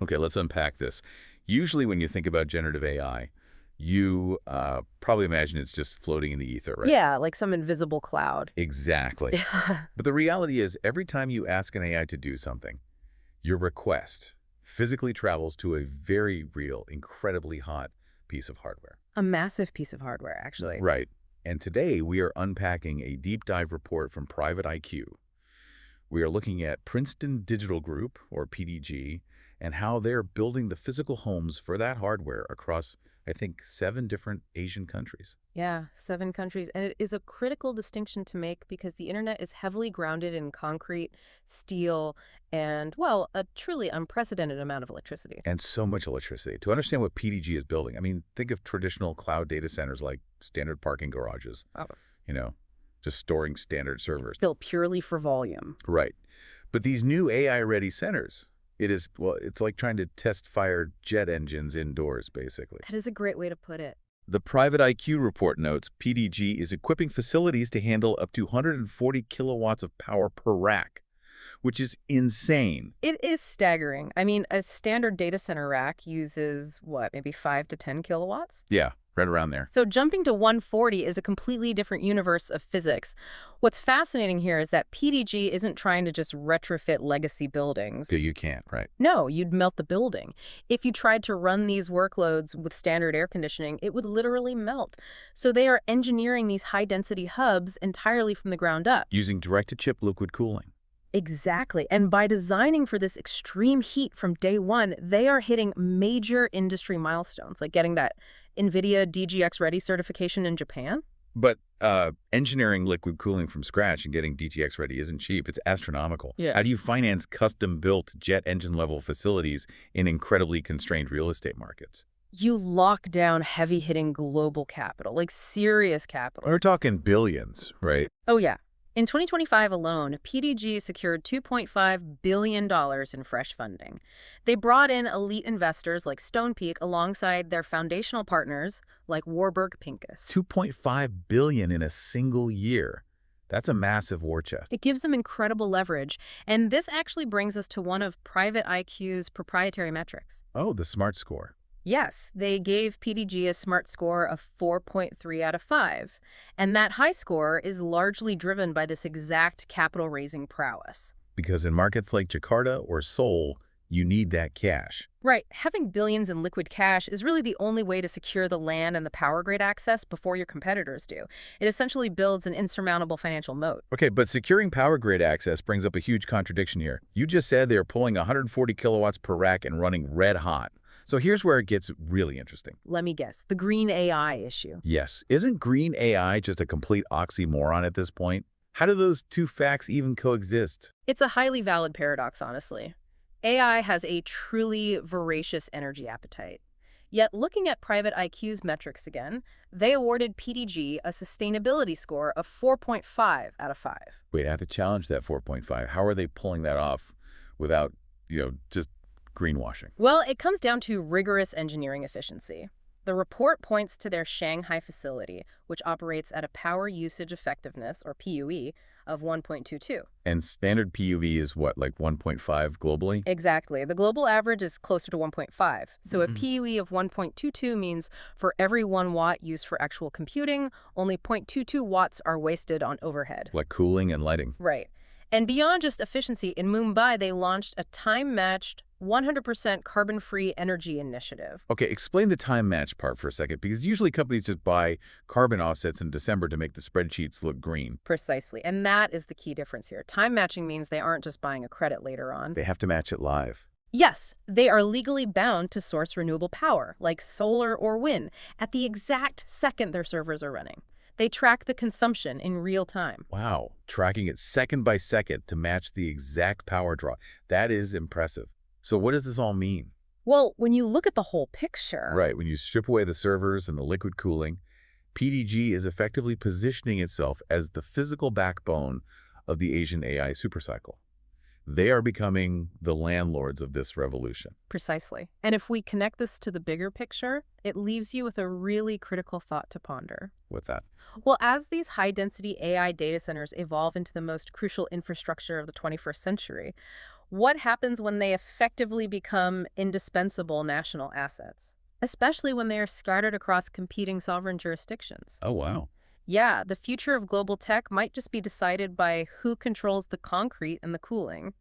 Okay, let's unpack this. Usually when you think about generative AI, you probably imagine it's just floating in the ether, right? Yeah, like some invisible cloud. Exactly. But the reality is every time you ask an AI to do something, your request physically travels to a very real, incredibly hot piece of hardware. A massive piece of hardware, actually. Right. And today we are unpacking a deep dive report from Private IQ. We are looking at Princeton Digital Group, or PDG, and how they're building the physical homes for that hardware across, I think, 7 different Asian countries. Yeah, 7 countries. And it is a critical distinction to make because the internet is heavily grounded in concrete, steel, and, well, a truly unprecedented amount of electricity. And so much electricity. To understand what PDG is building, I mean, think of traditional cloud data centers like standard parking garages, Oh. you know, just storing standard servers. Built purely for volume. Right. But these new AI-ready centers, it's like trying to test fire jet engines indoors, basically. That is a great way to put it. The Private IQ report notes PDG is equipping facilities to handle up to 140 kilowatts of power per rack, which is insane. It is staggering. I mean, a standard data center rack uses, what, maybe 5 to 10 kilowatts? Yeah, right around there. So jumping to 140 is a completely different universe of physics. What's fascinating here is that PDG isn't trying to just retrofit legacy buildings. Yeah, you can't, right? No, you'd melt the building. If you tried to run these workloads with standard air conditioning, it would literally melt. So they are engineering these high-density hubs entirely from the ground up. Using direct-to-chip liquid cooling. Exactly. And by designing for this extreme heat from day one, they are hitting major industry milestones, like getting that NVIDIA DGX Ready certification in Japan. But engineering liquid cooling from scratch and getting DTX ready isn't cheap. It's astronomical. Yeah. How do you finance custom-built jet engine-level facilities in incredibly constrained real estate markets? You lock down heavy-hitting global capital, like serious capital. We're talking billions, right? Oh, yeah. In 2025 alone, PDG secured $2.5 billion in fresh funding. They brought in elite investors like Stonepeak alongside their foundational partners like Warburg Pincus. $2.5 billion in a single year. That's a massive war chest. It gives them incredible leverage, and this actually brings us to one of Private IQ's proprietary metrics. Oh, the SMART score. Yes, they gave PDG a SMART score of 4.3 out of 5, and that high score is largely driven by this exact capital-raising prowess. Because in markets like Jakarta or Seoul, you need that cash. Right, having billions in liquid cash is really the only way to secure the land and the power grid access before your competitors do. It essentially builds an insurmountable financial moat. Okay, but securing power grid access brings up a huge contradiction here. You just said they're pulling 140 kilowatts per rack and running red hot. So here's where it gets really interesting. Let me guess, the green AI issue. Yes. Isn't green AI just a complete oxymoron at this point? How do those two facts even coexist? It's a highly valid paradox, honestly. AI has a truly voracious energy appetite. Yet looking at Private IQ's metrics again, they awarded PDG a sustainability score of 4.5 out of 5. Wait, I have to challenge that 4.5. How are they pulling that off without, just greenwashing? Well, it comes down to rigorous engineering efficiency. The report points to their Shanghai facility, which operates at a power usage effectiveness, or PUE, of 1.22. And standard PUE is what, like 1.5 globally? Exactly. The global average is closer to 1.5. So a PUE of 1.22 means for every 1 watt used for actual computing, only 0.22 watts are wasted on overhead. Like cooling and lighting. Right. And beyond just efficiency, in Mumbai, they launched a time-matched 100% carbon-free energy initiative. Okay, explain the time match part for a second, because usually companies just buy carbon offsets in December to make the spreadsheets look green. Precisely. And that is the key difference here. Time matching means they aren't just buying a credit later on. They have to match it live. Yes, they are legally bound to source renewable power, like solar or wind, at the exact second their servers are running. They track the consumption in real time. Wow, tracking it second by second to match the exact power draw. That is impressive. So what does this all mean? Well, when you look at the whole picture... Right, when you strip away the servers and the liquid cooling, PDG is effectively positioning itself as the physical backbone of the Asian AI supercycle. They are becoming the landlords of this revolution. Precisely. And if we connect this to the bigger picture, it leaves you with a really critical thought to ponder. What's that? Well, as these high-density AI data centers evolve into the most crucial infrastructure of the 21st century, What happens when they effectively become indispensable national assets, especially when they are scattered across competing sovereign jurisdictions? Oh, wow. Yeah, the future of global tech might just be decided by who controls the concrete and the cooling.